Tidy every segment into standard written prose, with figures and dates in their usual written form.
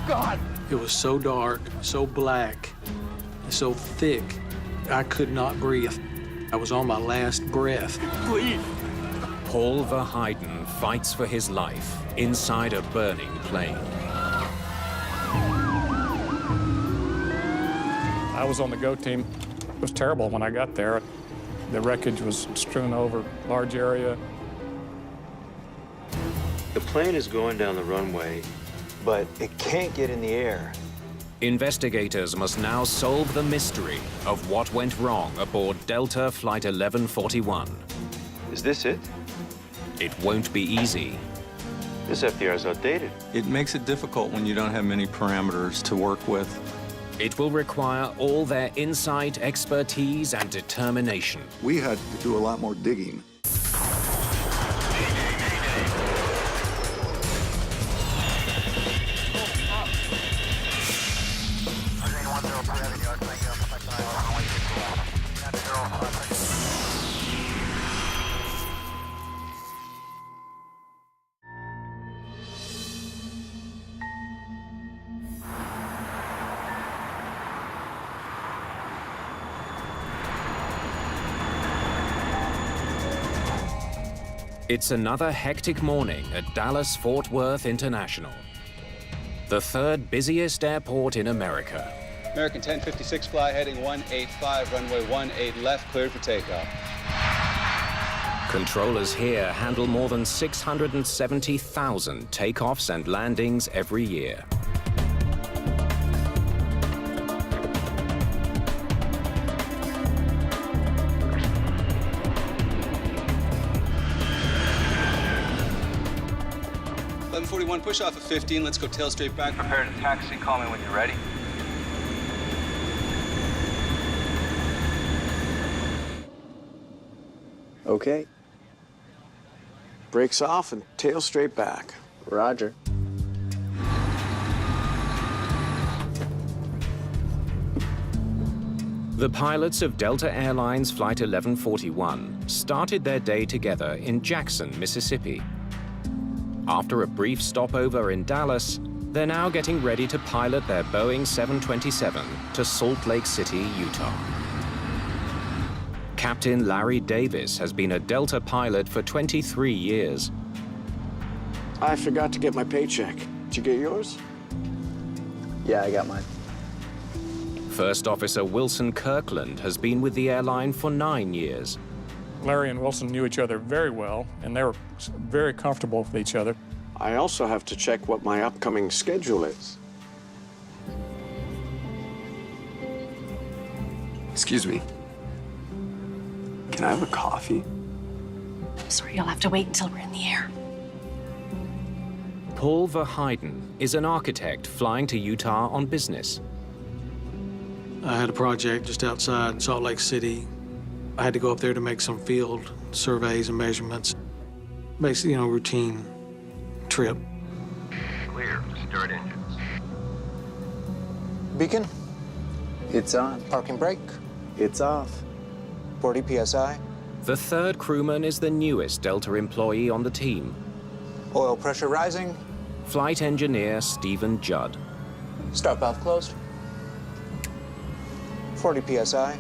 God! It was so dark, so black, so thick, I could not breathe. I was on my last breath. Please! Paul Verheiden fights for his life inside a burning plane. I was on the go team. It was terrible when I got there. The wreckage was strewn over a large area. The plane is going down the runway, but it can't get in the air. Investigators must now solve the mystery of what went wrong aboard Delta Flight 1141. Is this it? It won't be easy. This FDR is outdated. It makes it difficult when you don't have many parameters to work with. It will require all their insight, expertise, and determination. We had to do a lot more digging. It's another hectic morning at Dallas-Fort Worth International, the third busiest airport in America. American 1056 fly heading 185, runway 18 left, cleared for takeoff. Controllers here handle more than 670,000 takeoffs and landings every year. Push off at 15. Let's go tail straight back. Prepare to taxi. Call me when you're ready. Okay. Brakes off and tail straight back. Roger. The pilots of Delta Airlines Flight 1141 started their day together in Jackson, Mississippi. After a brief stopover in Dallas, they're now getting ready to pilot their Boeing 727 to Salt Lake City, Utah. Captain Larry Davis has been a Delta pilot for 23 years. I forgot to get my paycheck. Did you get yours? Yeah, I got mine. First Officer Wilson Kirkland has been with the airline for 9 years. Larry and Wilson knew each other very well, and they were very comfortable with each other. I also have to check what my upcoming schedule is. Excuse me. Can I have a coffee? I'm sorry, you'll have to wait until we're in the air. Paul Verheiden is an architect flying to Utah on business. I had a project just outside Salt Lake City. I had to go up there to make some field surveys and measurements. Basically, routine trip. Clear. Start engines. Beacon? It's on. Parking brake. It's off. 40 PSI. The third crewman is the newest Delta employee on the team. Oil pressure rising. Flight engineer Stephen Judd. Start valve closed. 40 PSI.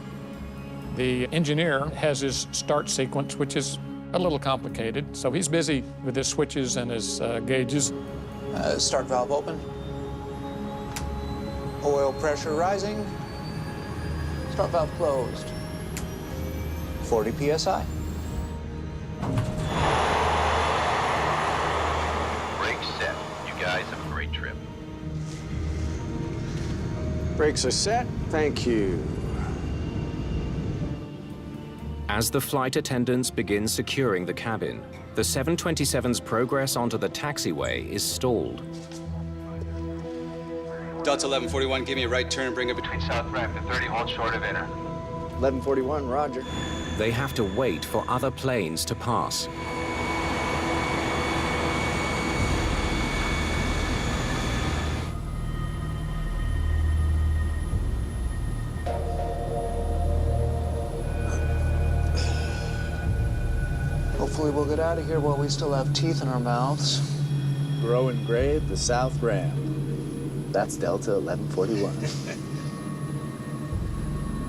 The engineer has his start sequence, which is a little complicated, so he's busy with his switches and his gauges. Start valve open. Oil pressure rising. Start valve closed. 40 PSI. Brakes set. You guys have a great trip. Brakes are set. Thank you. As the flight attendants begin securing the cabin, the 727's progress onto the taxiway is stalled. Delta 1141, give me a right turn and bring it between South ramp and 30, hold short of inner. 1141, roger. They have to wait for other planes to pass. Hopefully we'll get out of here while we still have teeth in our mouths. Growing gray at the south ramp. That's Delta 1141.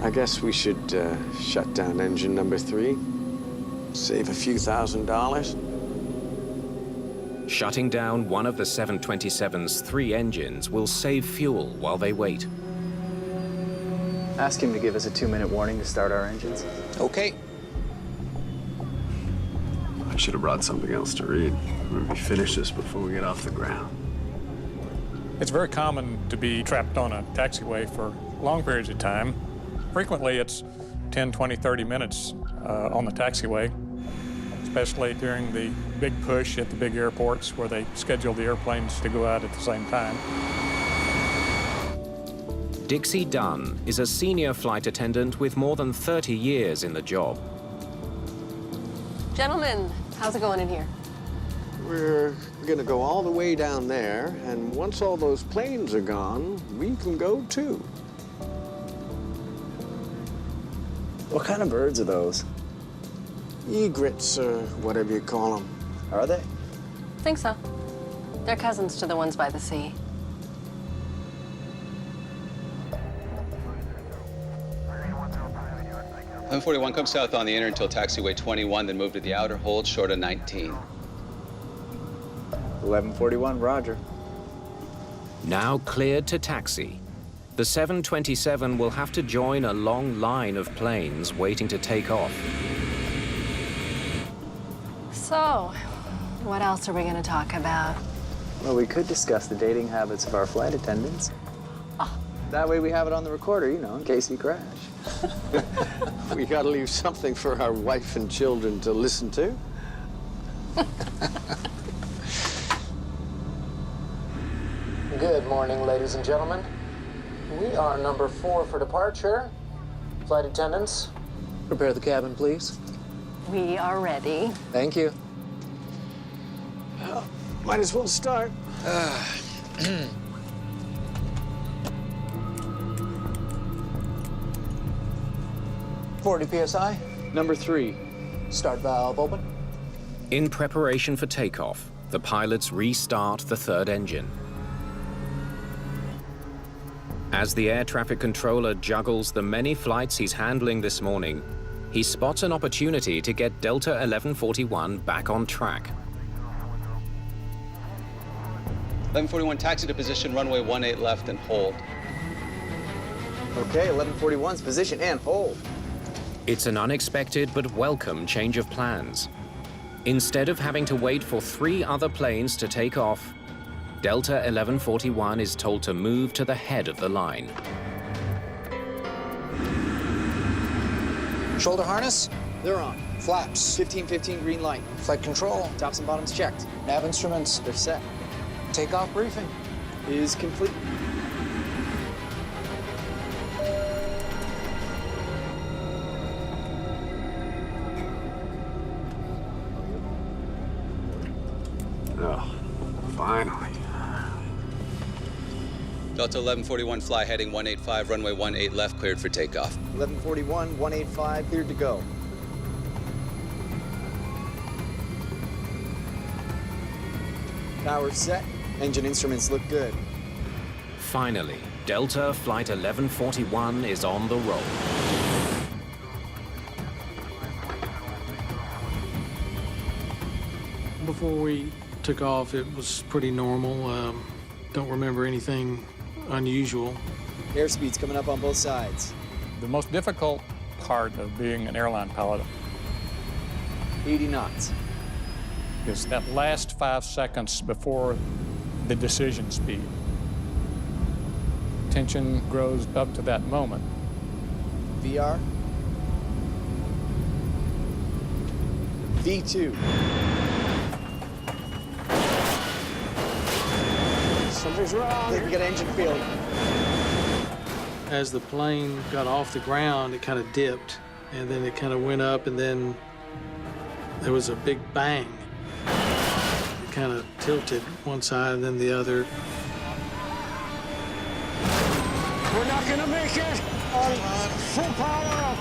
I guess we should shut down engine number 3. Save a few $1,000s. Shutting down one of the 727's 3 engines will save fuel while they wait. Ask him to give us a 2-minute warning to start our engines. Okay. I should have brought something else to read. Maybe finish this before we get off the ground. It's very common to be trapped on a taxiway for long periods of time. Frequently, it's 10, 20, 30 minutes on the taxiway, especially during the big push at the big airports where they schedule the airplanes to go out at the same time. Dixie Dunn is a senior flight attendant with more than 30 years in the job. Gentlemen, how's it going in here? We're gonna go all the way down there, and once all those planes are gone, we can go too. What kind of birds are those? Egrets, or whatever you call them. Are they? Think so. They're cousins to the ones by the sea. M41, come south on the inner until taxiway 21, then move to the outer hold short of 19. 1141, roger. Now cleared to taxi. The 727 will have to join a long line of planes waiting to take off. So, what else are we going to talk about? Well, we could discuss the dating habits of our flight attendants. That way we have it on the recorder, you know, in case we crash. We gotta leave something for our wife and children to listen to. Good morning, ladies and gentlemen. We are number 4 for departure. Flight attendants, prepare the cabin, please. We are ready. Thank you. Well, might as well start. 40 PSI. Number 3. Start valve open. In preparation for takeoff, the pilots restart the 3rd engine. As the air traffic controller juggles the many flights he's handling this morning, he spots an opportunity to get Delta 1141 back on track. 1141, taxi to position, runway 18 left and hold. Okay, 1141's position and hold. It's an unexpected but welcome change of plans. Instead of having to wait for 3 other planes to take off, Delta 1141 is told to move to the head of the line. Shoulder harness. They're on. Flaps. 1515 green light. Flight control. Tops and bottoms checked. Nav instruments. They're set. Takeoff briefing. Is complete. Oh, finally. Delta 1141, fly heading 185, runway 18 left, cleared for takeoff. 1141, 185, cleared to go. Power set. Engine instruments look good. Finally, Delta Flight 1141 is on the roll. Before we took off, it was pretty normal. Don't remember anything unusual. Airspeed's coming up on both sides. The most difficult part of being an airline pilot 80 knots. is that last 5 seconds before the decision speed. Tension grows up to that moment. VR. V2. Something's wrong. I think we got engine failure. As the plane got off the ground, it kind of dipped, and then it kind of went up, and then there was a big bang. It kind of tilted one side and then the other. We're not gonna make it on full power.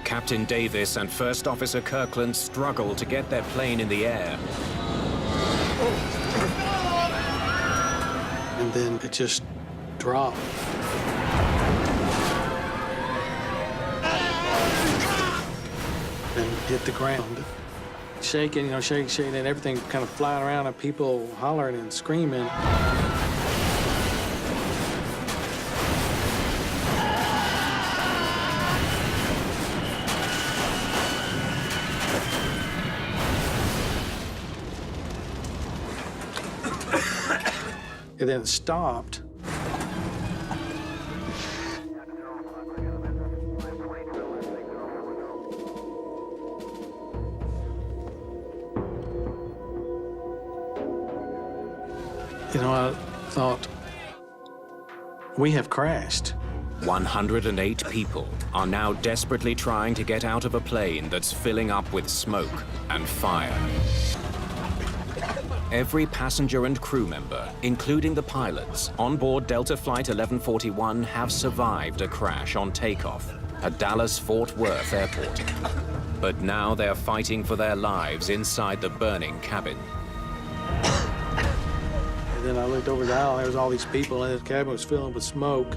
Captain Davis and First Officer Kirkland struggle to get their plane in the air. and then it just dropped. And hit the ground. Shaking, shaking, and everything kind of flying around, and people hollering and screaming. And then it stopped. I thought, we have crashed. 108 people are now desperately trying to get out of a plane that's filling up with smoke and fire. Every passenger and crew member, including the pilots, on board Delta Flight 1141 have survived a crash on takeoff at Dallas-Fort Worth Airport. But now they're fighting for their lives inside the burning cabin. Then I looked over the aisle, and there was all these people, and the cabin was filling with smoke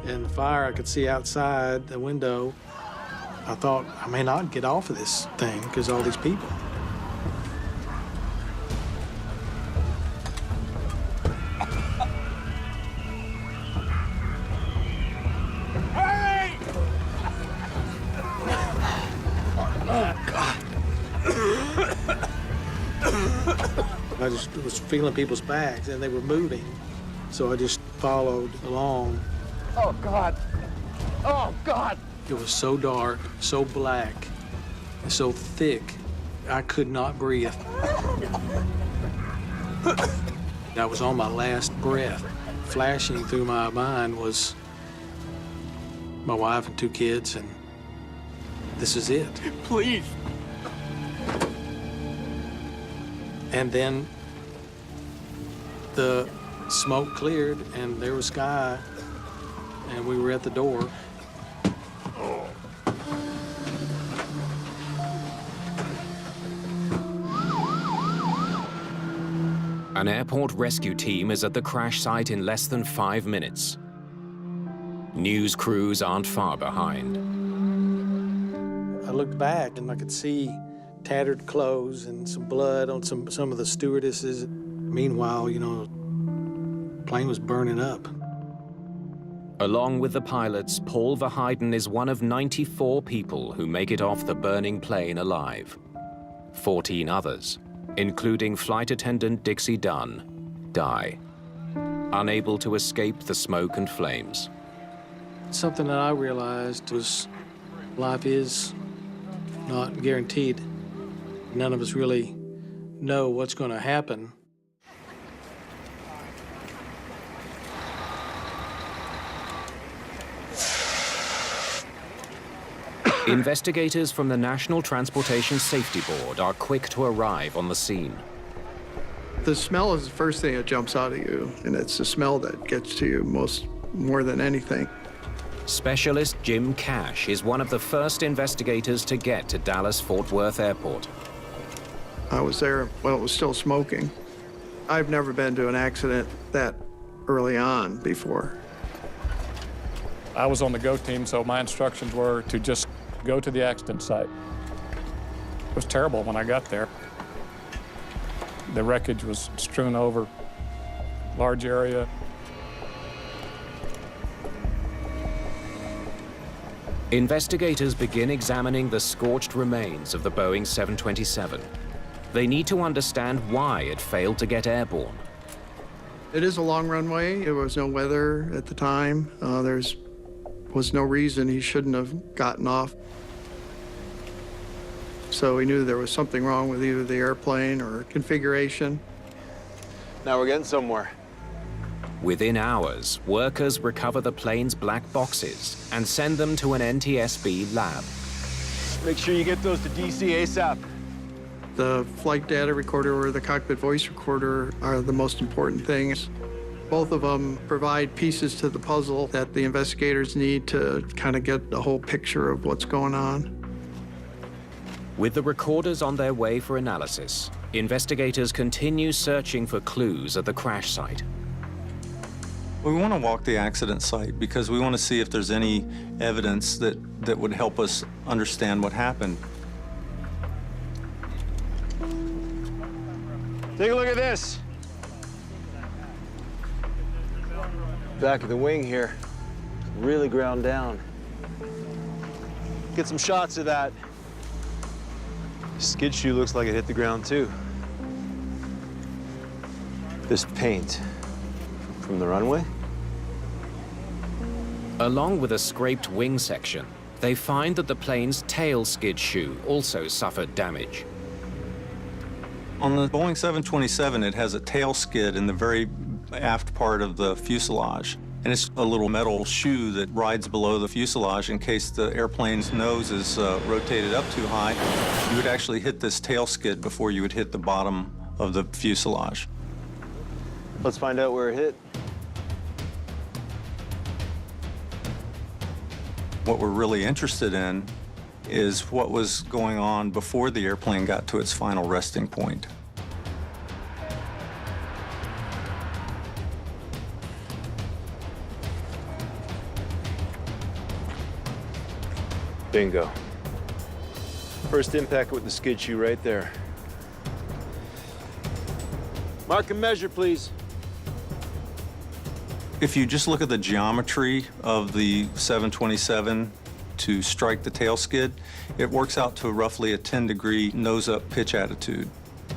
and the fire I could see outside the window. I thought, I may not get off of this thing because all these people. Hurry! Oh, God. I just was feeling people's backs, and they were moving, so I just followed along. Oh, God. Oh, God. It was so dark, so black, and so thick, I could not breathe. I was on my last breath. Flashing through my mind was my wife and 2 kids, and this is it. Please. And then the smoke cleared, and there was sky, and we were at the door. An airport rescue team is at the crash site in less than 5 minutes. News crews aren't far behind. I looked back, and I could see tattered clothes and some blood on some of the stewardesses. Meanwhile, the plane was burning up. Along with the pilots, Paul Verheiden is one of 94 people who make it off the burning plane alive. 14 others, including flight attendant Dixie Dunn, die, unable to escape the smoke and flames. Something that I realized was life is not guaranteed. None of us really know what's going to happen. Investigators from the National Transportation Safety Board are quick to arrive on the scene. The smell is the first thing that jumps out at you, and it's the smell that gets to you more than anything. Specialist Jim Cash is one of the first investigators to get to Dallas-Fort Worth Airport. I was there while it was still smoking. I've never been to an accident that early on before. I was on the go team, so my instructions were to just go to the accident site. It was terrible when I got there. The wreckage was strewn over a large area. Investigators begin examining the scorched remains of the Boeing 727. They need to understand why it failed to get airborne. It is a long runway. There was no weather at the time. There was no reason he shouldn't have gotten off. So we knew there was something wrong with either the airplane or configuration. Now we're getting somewhere. Within hours, workers recover the plane's black boxes and send them to an NTSB lab. Make sure you get those to DC ASAP. The flight data recorder or the cockpit voice recorder are the most important things. Both of them provide pieces to the puzzle that the investigators need to kind of get the whole picture of what's going on. With the recorders on their way for analysis, investigators continue searching for clues at the crash site. We want to walk the accident site because we want to see if there's any evidence that would help us understand what happened. Take a look at this. Back of the wing here, really ground down. Get some shots of that. Skid shoe looks like it hit the ground too. This paint from the runway? Along with a scraped wing section, they find that the plane's tail skid shoe also suffered damage. On the Boeing 727, it has a tail skid in the very aft part of the fuselage. And it's a little metal shoe that rides below the fuselage in case the airplane's nose is rotated up too high. You would actually hit this tail skid before you would hit the bottom of the fuselage. Let's find out where it hit. What we're really interested in is what was going on before the airplane got to its final resting point. Bingo. First impact with the skid shoe right there. Mark and measure, please. If you just look at the geometry of the 727 to strike the tail skid, it works out to roughly a 10-degree nose-up pitch attitude.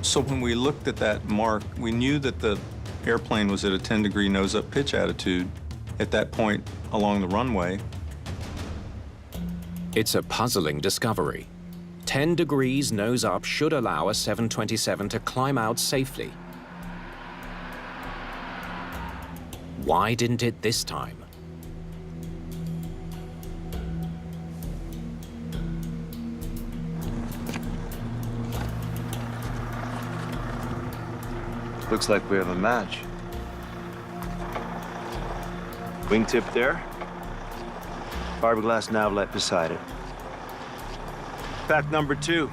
So when we looked at that mark, we knew that the airplane was at a 10-degree nose-up pitch attitude at that point along the runway. It's a puzzling discovery. 10 degrees nose up should allow a 727 to climb out safely. Why didn't it this time? Looks like we have a match. Wingtip there. Fiberglass nav light beside it. Fact number 2.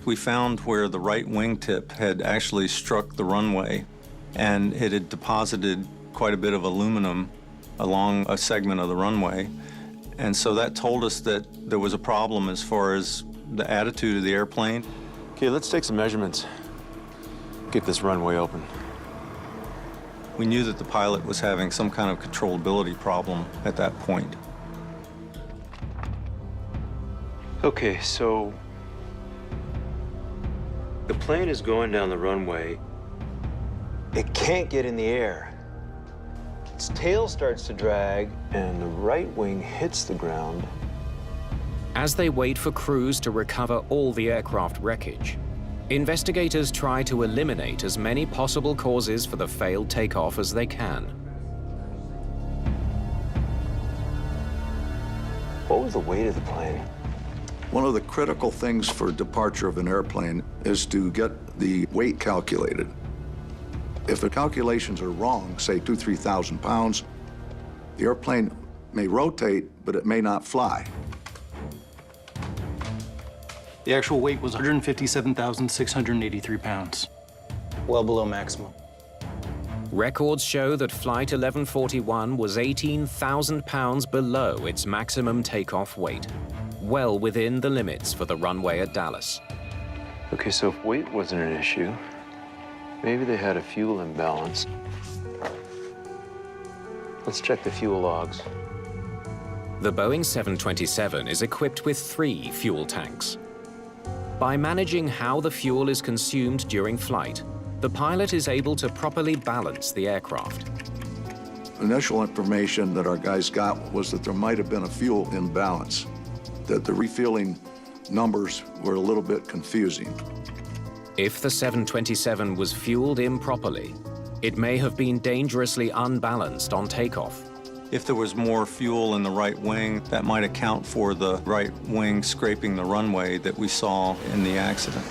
We found where the right wingtip had actually struck the runway, and it had deposited quite a bit of aluminum along a segment of the runway. And so that told us that there was a problem as far as the attitude of the airplane. Okay, let's take some measurements. Get this runway open. We knew that the pilot was having some kind of controllability problem at that point. Okay, so the plane is going down the runway. It can't get in the air. Its tail starts to drag, and the right wing hits the ground. As they wait for crews to recover all the aircraft wreckage, investigators try to eliminate as many possible causes for the failed takeoff as they can. What was the weight of the plane? One of the critical things for departure of an airplane is to get the weight calculated. If the calculations are wrong, say 2,000 to 3,000 pounds, the airplane may rotate, but it may not fly. The actual weight was 157,683 pounds. Well below maximum. Records show that Flight 1141 was 18,000 pounds below its maximum takeoff weight, well within the limits for the runway at Dallas. Okay, so if weight wasn't an issue, maybe they had a fuel imbalance. Let's check the fuel logs. The Boeing 727 is equipped with 3 fuel tanks. By managing how the fuel is consumed during flight, the pilot is able to properly balance the aircraft. Initial information that our guys got was that there might have been a fuel imbalance, that the refueling numbers were a little bit confusing. If the 727 was fueled improperly, it may have been dangerously unbalanced on takeoff. If there was more fuel in the right wing, that might account for the right wing scraping the runway that we saw in the accident.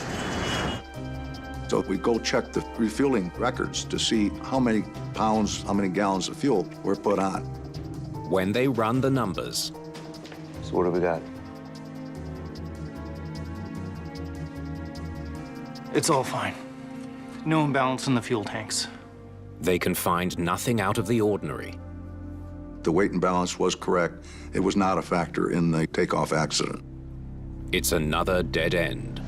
So we go check the refueling records to see how many pounds, how many gallons of fuel were put on. When they run the numbers. So what do we got? It's all fine. No imbalance in the fuel tanks. They can find nothing out of the ordinary. The weight and balance was correct. It was not a factor in the takeoff accident. It's another dead end.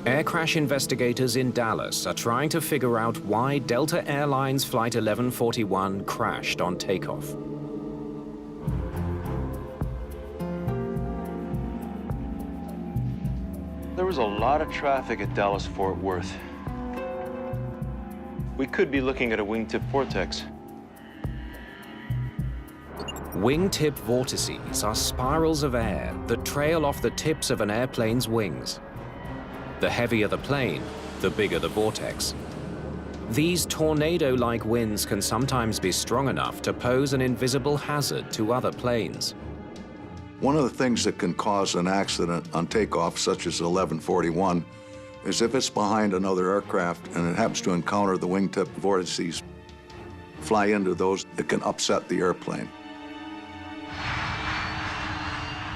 Air crash investigators in Dallas are trying to figure out why Delta Airlines Flight 1141 crashed on takeoff. There was a lot of traffic at Dallas-Fort Worth. We could be looking at a wingtip vortex. Wingtip vortices are spirals of air that trail off the tips of an airplane's wings. The heavier the plane, the bigger the vortex. These tornado-like winds can sometimes be strong enough to pose an invisible hazard to other planes. One of the things that can cause an accident on takeoff, such as 1141, is if it's behind another aircraft and it happens to encounter the wingtip vortices, fly into those, it can upset the airplane.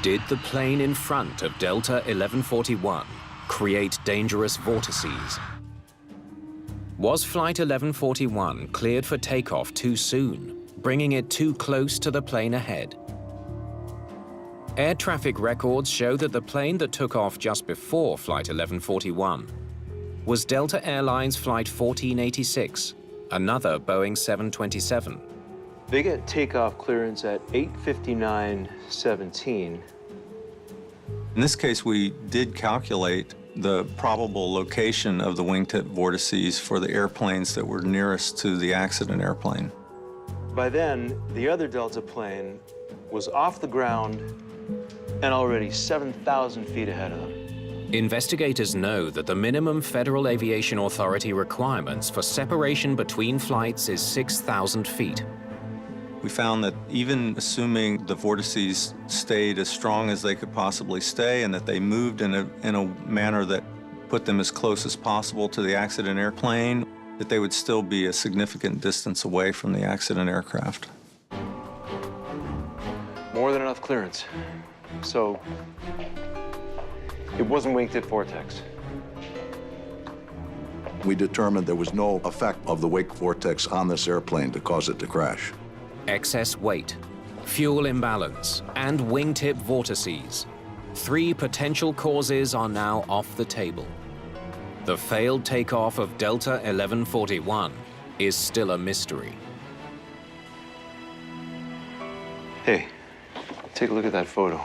Did the plane in front of Delta 1141 create dangerous vortices? Was Flight 1141 cleared for takeoff too soon, bringing it too close to the plane ahead? Air traffic records show that the plane that took off just before Flight 1141 was Delta Airlines Flight 1486, another Boeing 727. They get takeoff clearance at 8:59:17. In this case, we did calculate the probable location of the wingtip vortices for the airplanes that were nearest to the accident airplane. By then, the other Delta plane was off the ground and already 7,000 feet ahead of them. Investigators know that the minimum Federal Aviation Authority requirements for separation between flights is 6,000 feet. We found that even assuming the vortices stayed as strong as they could possibly stay and that they moved in a manner that put them as close as possible to the accident airplane, that they would still be a significant distance away from the accident aircraft. More than enough clearance. So, it wasn't wingtip vortex. We determined there was no effect of the wake vortex on this airplane to cause it to crash. Excess weight, fuel imbalance, and wingtip vortices. 3 potential causes are now off the table. The failed takeoff of Delta 1141 is still a mystery. Hey, take a look at that photo.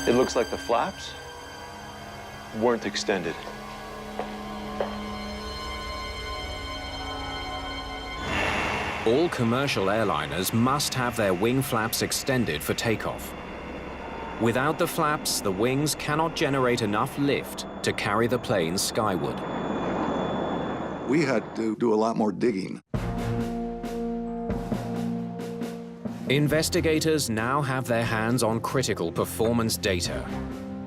It looks like the flaps weren't extended. All commercial airliners must have their wing flaps extended for takeoff. Without the flaps, the wings cannot generate enough lift to carry the plane skyward. We had to do a lot more digging. Investigators now have their hands on critical performance data,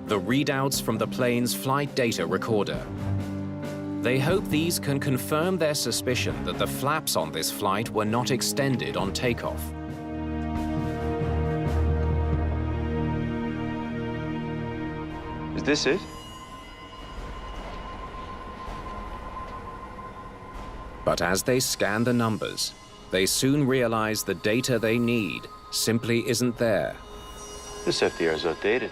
the readouts from the plane's flight data recorder. They hope these can confirm their suspicion that the flaps on this flight were not extended on takeoff. Is this it? But as they scan the numbers, they soon realize the data they need simply isn't there. This FDR is outdated.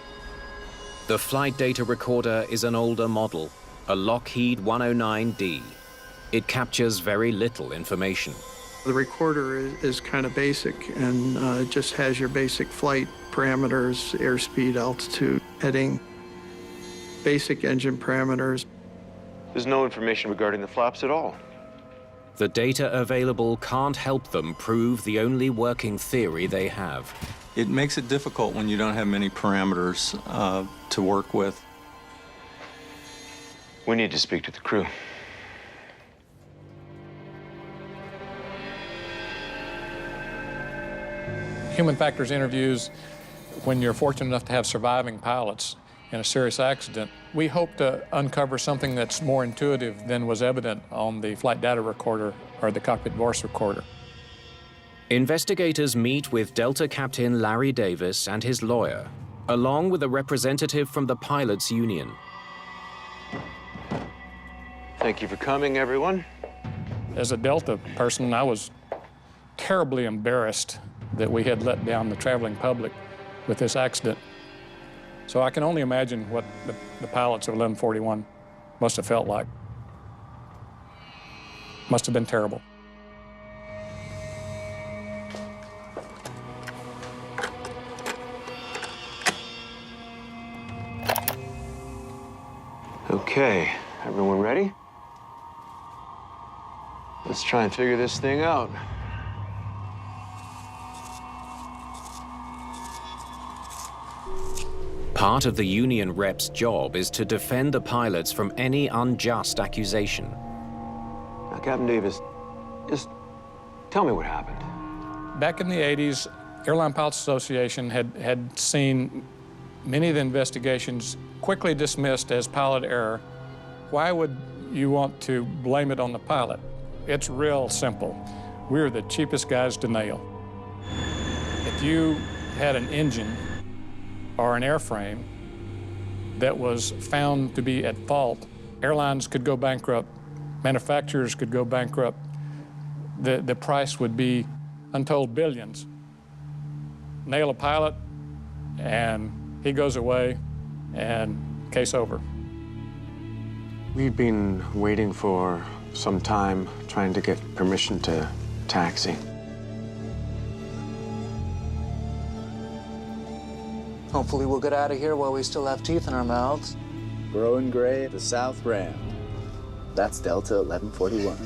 The flight data recorder is an older model, a Lockheed 109D. It captures very little information. The recorder is kind of basic and it just has your basic flight parameters, airspeed, altitude, heading, basic engine parameters. There's no information regarding the flaps at all. The data available can't help them prove the only working theory they have. It makes it difficult when you don't have many parameters to work with. We need to speak to the crew. Human factors interviews, when you're fortunate enough to have surviving pilots in a serious accident, we hope to uncover something that's more intuitive than was evident on the flight data recorder or the cockpit voice recorder. Investigators meet with Delta Captain Larry Davis and his lawyer, along with a representative from the pilots' union. Thank you for coming, everyone. As a Delta person, I was terribly embarrassed that we had let down the traveling public with this accident. So I can only imagine what the pilots of 1141 must have felt like. Must have been terrible. Okay, everyone ready? Let's try and figure this thing out. Part of the union rep's job is to defend the pilots from any unjust accusation. Now, Captain Davis, just tell me what happened. Back in the 80s, Airline Pilots Association had seen many of the investigations quickly dismissed as pilot error. Why would you want to blame it on the pilot? It's real simple. We're the cheapest guys to nail. If you had an engine or an airframe that was found to be at fault, airlines could go bankrupt, manufacturers could go bankrupt. The price would be untold billions. Nail a pilot, and he goes away, and case over. We've been waiting for some time, trying to get permission to taxi. Hopefully we'll get out of here while we still have teeth in our mouths. Growing gray at the South Ram. That's Delta 1141.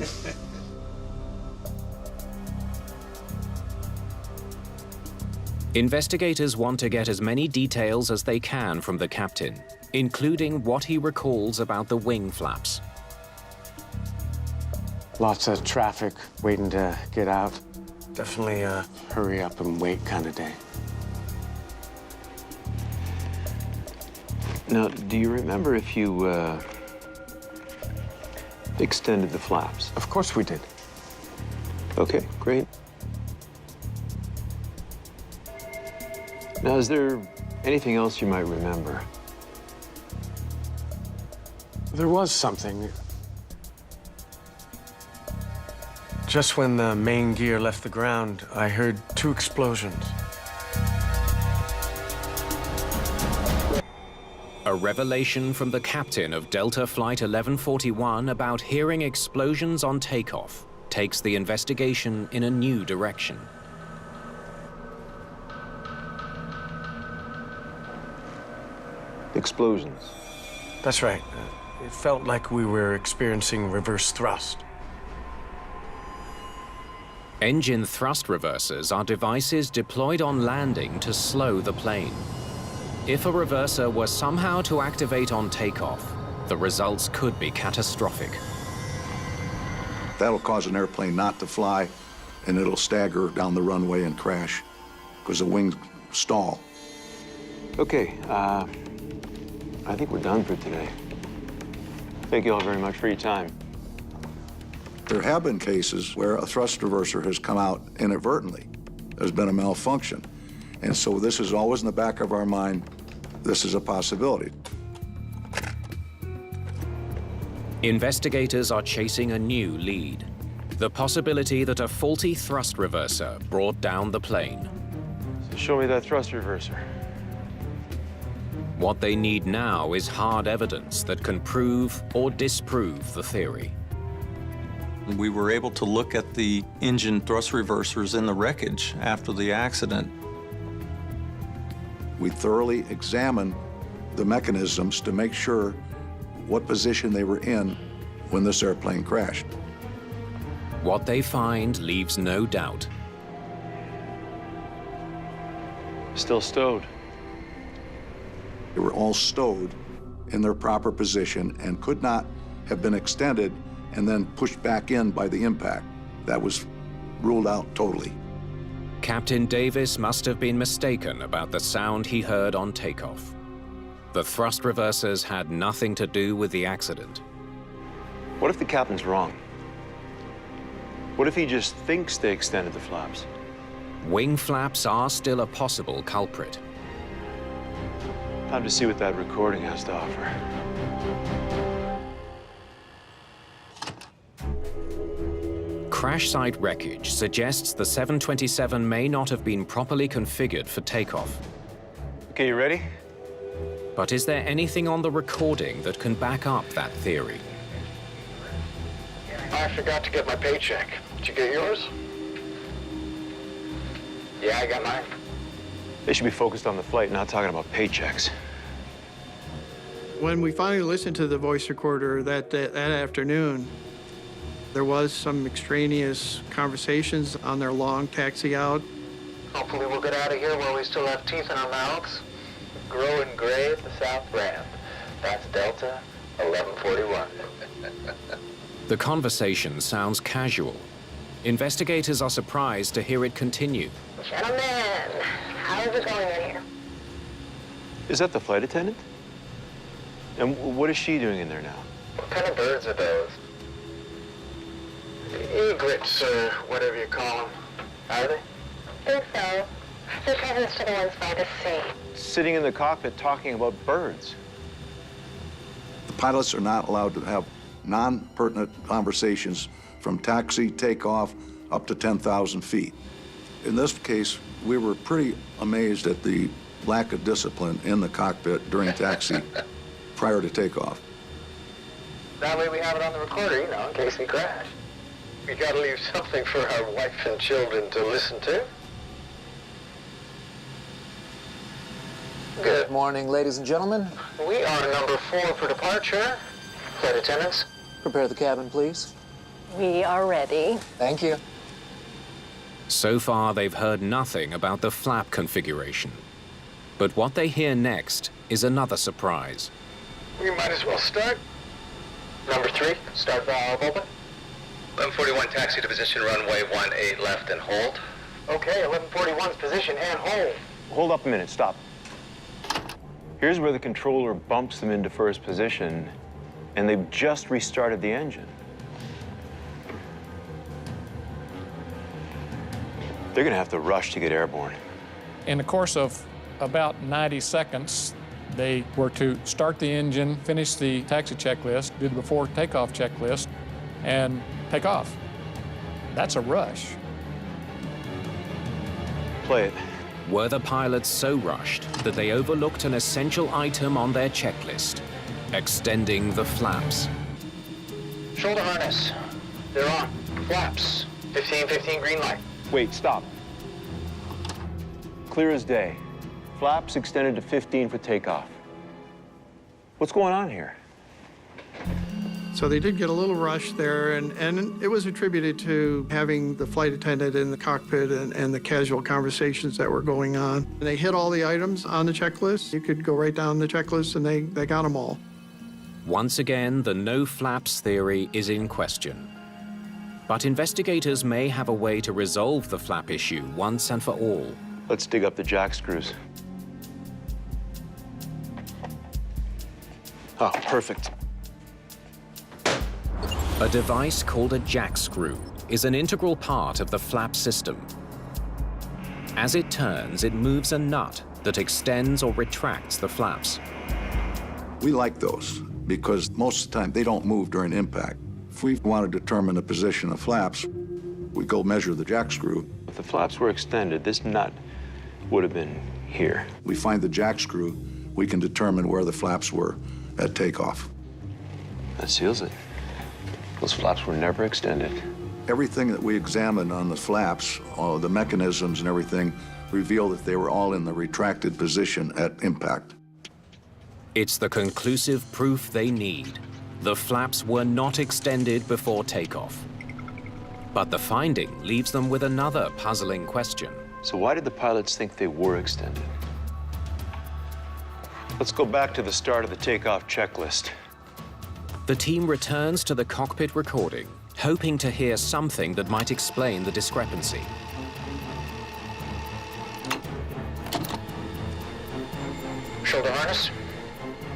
Investigators want to get as many details as they can from the captain, including what he recalls about the wing flaps. Lots of traffic waiting to get out. Definitely a hurry up and wait kind of day. Now, do you remember if you extended the flaps? Of course we did. Okay, great. Now, is there anything else you might remember? There was something. Just when the main gear left the ground, I heard 2 explosions. A revelation from the captain of Delta Flight 1141 about hearing explosions on takeoff takes the investigation in a new direction. Explosions. That's right. It felt like we were experiencing reverse thrust. Engine thrust reversers are devices deployed on landing to slow the plane. If a reverser were somehow to activate on takeoff, the results could be catastrophic. That'll cause an airplane not to fly, and it'll stagger down the runway and crash because the wings stall. Okay, I think we're done for today. Thank you all very much for your time. There have been cases where a thrust reverser has come out inadvertently. There's been a malfunction. And so this is always in the back of our mind. This is a possibility. Investigators are chasing a new lead. The possibility that a faulty thrust reverser brought down the plane. So show me that thrust reverser. What they need now is hard evidence that can prove or disprove the theory. We were able to look at the engine thrust reversers in the wreckage after the accident. We thoroughly examined the mechanisms to make sure what position they were in when this airplane crashed. What they find leaves no doubt. Still stowed. They were all stowed in their proper position and could not have been extended and then pushed back in by the impact. That was ruled out totally. Captain Davis must have been mistaken about the sound he heard on takeoff. The thrust reversers had nothing to do with the accident. What if the captain's wrong? What if he just thinks they extended the flaps? Wing flaps are still a possible culprit. Time to see what that recording has to offer. Crash site wreckage suggests the 727 may not have been properly configured for takeoff. Okay, you ready? But is there anything on the recording that can back up that theory? I forgot to get my paycheck. Did you get yours? Yeah, I got mine. They should be focused on the flight, not talking about paychecks. When we finally listened to the voice recorder that afternoon, there was some extraneous conversations on their long taxi out. Hopefully we'll get out of here while we still have teeth in our mouths. Growing gray at the south ramp. That's Delta 1141. The conversation sounds casual. Investigators are surprised to hear it continue. Gentlemen, how is it going in here? Is that the flight attendant? And what is she doing in there now? What kind of birds are those? Egrets, or whatever you call them. Are they? I think so. They're transits to the ones by the sea. Sitting in the cockpit talking about birds. The pilots are not allowed to have non-pertinent conversations from taxi, takeoff, up to 10,000 feet. In this case, we were pretty amazed at the lack of discipline in the cockpit during taxi prior to takeoff. That way we have it on the recorder, you know, in case we crash. We gotta leave something for our wife and children to listen to. Good morning, ladies and gentlemen. We are number 4 for departure. Flight attendants, prepare the cabin, please. We are ready. Thank you. So far, they've heard nothing about the flap configuration. But what they hear next is another surprise. We might as well start. Number 3, start valve open. 1141, taxi to position runway 18 left and hold. Okay, 1141's position and hold. Hold up a minute, stop. Here's where the controller bumps them into first position, and they've just restarted the engine. They're gonna have to rush to get airborne. In the course of about 90 seconds, they were to start the engine, finish the taxi checklist, do the before takeoff checklist, and take off. That's a rush. Play it. Were the pilots so rushed that they overlooked an essential item on their checklist, extending the flaps? Shoulder harness. They're on. Flaps. 15-15 green light. Wait, stop. Clear as day. Flaps extended to 15 for takeoff. What's going on here? So they did get a little rush there, and it was attributed to having the flight attendant in the cockpit and the casual conversations that were going on. And they hit all the items on the checklist. You could go right down the checklist, and they got them all. Once again, the no flaps theory is in question. But investigators may have a way to resolve the flap issue once and for all. Let's dig up the jack screws. Oh, perfect. A device called a jack screw is an integral part of the flap system. As it turns, it moves a nut that extends or retracts the flaps. We like those because most of the time they don't move during impact. If we want to determine the position of flaps, we go measure the jack screw. If the flaps were extended, this nut would have been here. We find the jack screw, we can determine where the flaps were at takeoff. That seals it. Those flaps were never extended. Everything that we examined on the flaps, the mechanisms and everything, revealed that they were all in the retracted position at impact. It's the conclusive proof they need. The flaps were not extended before takeoff. But the finding leaves them with another puzzling question. So why did the pilots think they were extended? Let's go back to the start of the takeoff checklist. The team returns to the cockpit recording, hoping to hear something that might explain the discrepancy. Shoulder harness.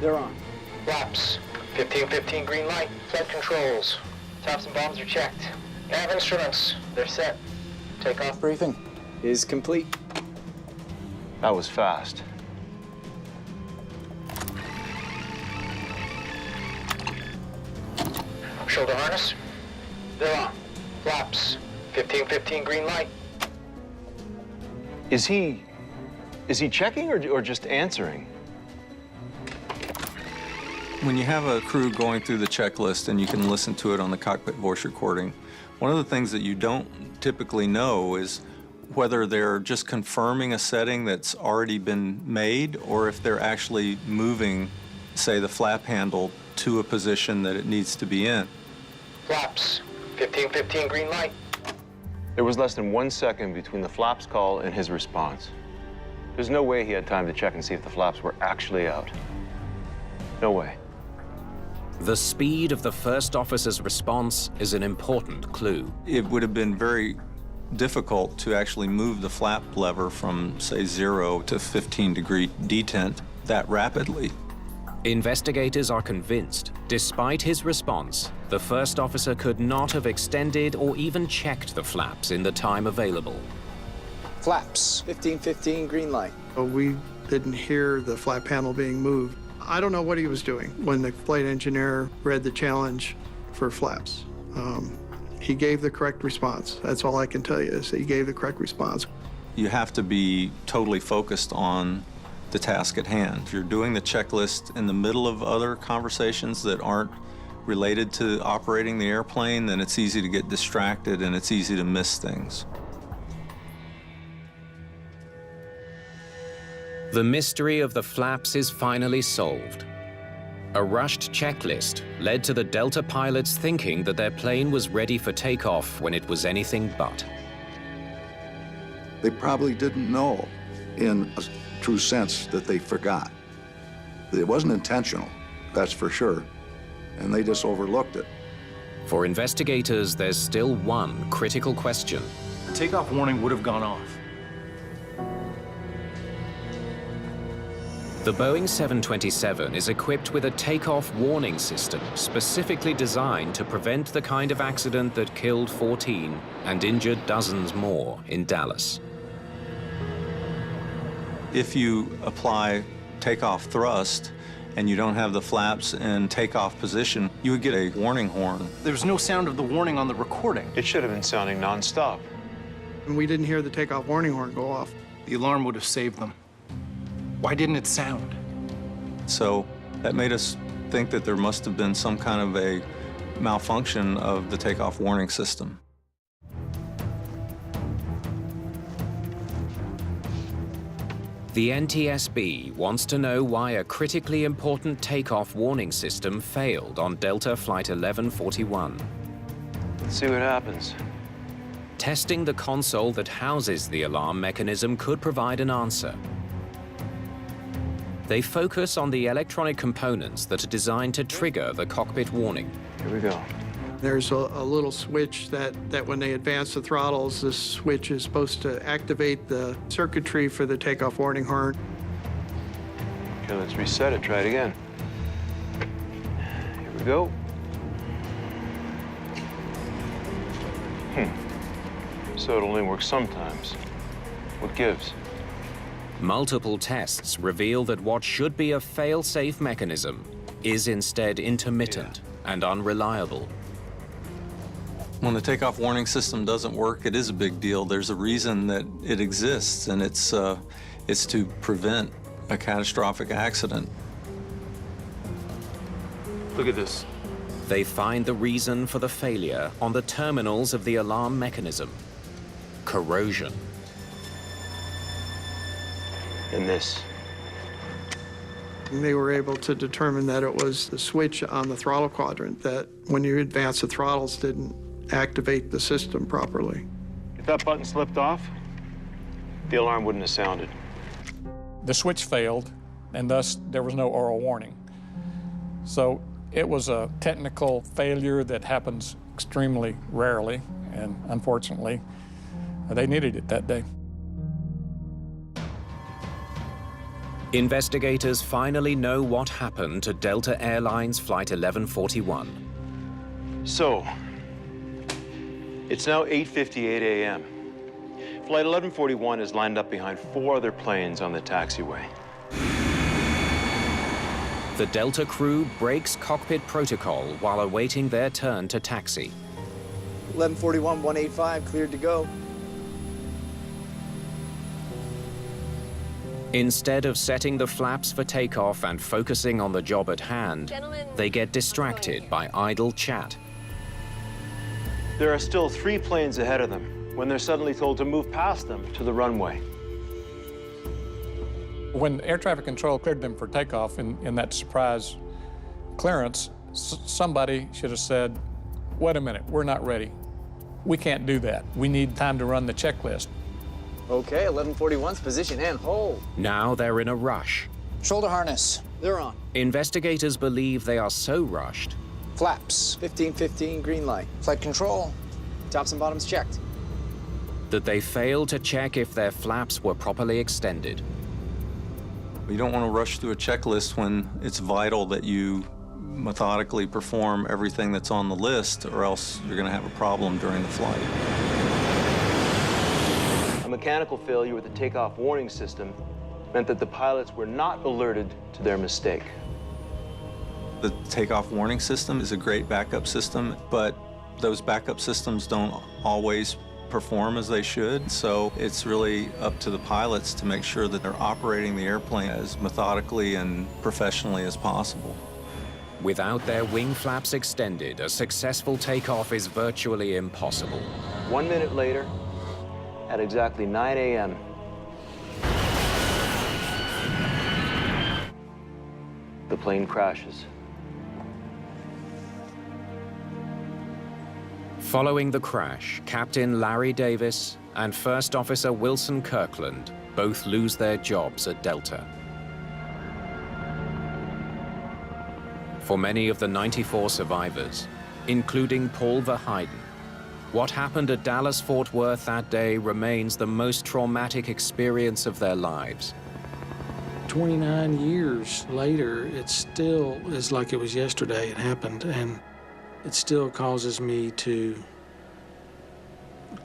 They're on. Flaps. 1515 green light. Flight controls. Tops and bombs are checked. Nav instruments. They're set. Takeoff briefing is complete. That was fast. Shoulder harness. They're on. Flaps. 1515 green light. Is he checking or just answering? When you have a crew going through the checklist and you can listen to it on the cockpit voice recording, one of the things that you don't typically know is whether they're just confirming a setting that's already been made or if they're actually moving, say, the flap handle to a position that it needs to be in. Flaps. 1515 green light. There was less than 1 second between the flaps call and his response. There's no way he had time to check and see if the flaps were actually out. No way. The speed of the first officer's response is an important clue. It would have been very difficult to actually move the flap lever from, say, 0 to 15-degree detent that rapidly. Investigators are convinced, despite his response, the first officer could not have extended or even checked the flaps in the time available. Flaps. 1515 green light. We didn't hear the flap panel being moved. I don't know what he was doing when the flight engineer read the challenge for flaps. He gave the correct response. That's all I can tell you is that he gave the correct response. You have to be totally focused on the task at hand. If you're doing the checklist in the middle of other conversations that aren't related to operating the airplane, then it's easy to get distracted and it's easy to miss things. The mystery of the flaps is finally solved. A rushed checklist led to the Delta pilots thinking that their plane was ready for takeoff when it was anything but. They probably didn't know, in a true sense, that they forgot. It wasn't intentional, that's for sure, and they just overlooked it. For investigators, there's still one critical question. The takeoff warning would have gone off. The Boeing 727 is equipped with a takeoff warning system specifically designed to prevent the kind of accident that killed 14 and injured dozens more in Dallas. If you apply takeoff thrust and you don't have the flaps in takeoff position, you would get a warning horn. There's no sound of the warning on the recording. It should have been sounding nonstop. And we didn't hear the takeoff warning horn go off. The alarm would have saved them. Why didn't it sound? So that made us think that there must have been some kind of a malfunction of the takeoff warning system. The NTSB wants to know why a critically important takeoff warning system failed on Delta Flight 1141. Let's see what happens. Testing the console that houses the alarm mechanism could provide an answer. They focus on the electronic components that are designed to trigger the cockpit warning. Here we go. There's a little switch that when they advance the throttles, this switch is supposed to activate the circuitry for the takeoff warning horn. Okay, let's reset it. Try it again. Here we go. So it only works sometimes. What gives? Multiple tests reveal that what should be a fail-safe mechanism is instead intermittent and unreliable. When the takeoff warning system doesn't work, it is a big deal. There's a reason that it exists, and it's to prevent a catastrophic accident. Look at this. They find the reason for the failure on the terminals of the alarm mechanism: corrosion. And this. And they were able to determine that it was the switch on the throttle quadrant that, when you advance the throttles, didn't activate the system properly. If that button slipped off, the alarm wouldn't have sounded. The switch failed, and thus there was no oral warning. So it was a technical failure that happens extremely rarely, and unfortunately, they needed it that day. Investigators finally know what happened to Delta Airlines Flight 1141. So, it's now 8:58 a.m. Flight 1141 is lined up behind 4 other planes on the taxiway. The Delta crew breaks cockpit protocol while awaiting their turn to taxi. 1141, 185, cleared to go. Instead of setting the flaps for takeoff and focusing on the job at hand, they get distracted by idle chat. There are still 3 planes ahead of them when they're suddenly told to move past them to the runway. When air traffic control cleared them for takeoff in that surprise clearance, somebody should have said, wait a minute, we're not ready. We can't do that. We need time to run the checklist. Okay, 1141's position and hold. Now they're in a rush. Shoulder harness. They're on. Investigators believe they are so rushed. Flaps. 1515, green light. Flight control. Tops and bottoms checked. That they fail to check if their flaps were properly extended. You don't want to rush through a checklist when it's vital that you methodically perform everything that's on the list, or else you're going to have a problem during the flight. A mechanical failure with the takeoff warning system meant that the pilots were not alerted to their mistake. The takeoff warning system is a great backup system, but those backup systems don't always perform as they should, so it's really up to the pilots to make sure that they're operating the airplane as methodically and professionally as possible. Without their wing flaps extended, a successful takeoff is virtually impossible. 1 minute later, at exactly 9 a.m., the plane crashes. Following the crash, Captain Larry Davis and First Officer Wilson Kirkland both lose their jobs at Delta. For many of the 94 survivors, including Paul Verheiden, what happened at Dallas-Fort Worth that day remains the most traumatic experience of their lives. 29 years later, it still is like it was yesterday it happened, and it still causes me to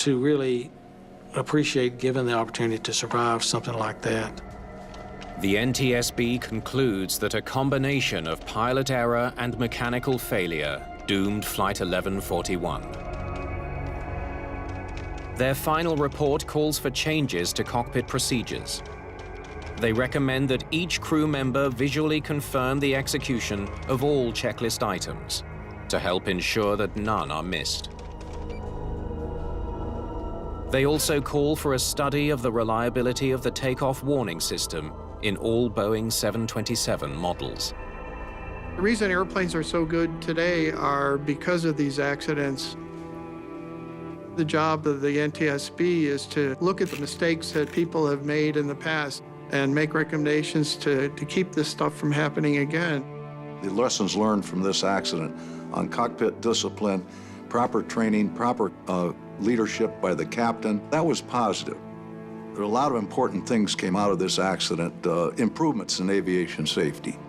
really appreciate given the opportunity to survive something like that. The NTSB concludes that a combination of pilot error and mechanical failure doomed Flight 1141. Their final report calls for changes to cockpit procedures. They recommend that each crew member visually confirm the execution of all checklist items to help ensure that none are missed. They also call for a study of the reliability of the takeoff warning system in all Boeing 727 models. The reason airplanes are so good today are because of these accidents. The job of the NTSB is to look at the mistakes that people have made in the past and make recommendations to keep this stuff from happening again. The lessons learned from this accident on cockpit discipline, proper training, proper leadership by the captain, that was positive. There are a lot of important things came out of this accident, improvements in aviation safety.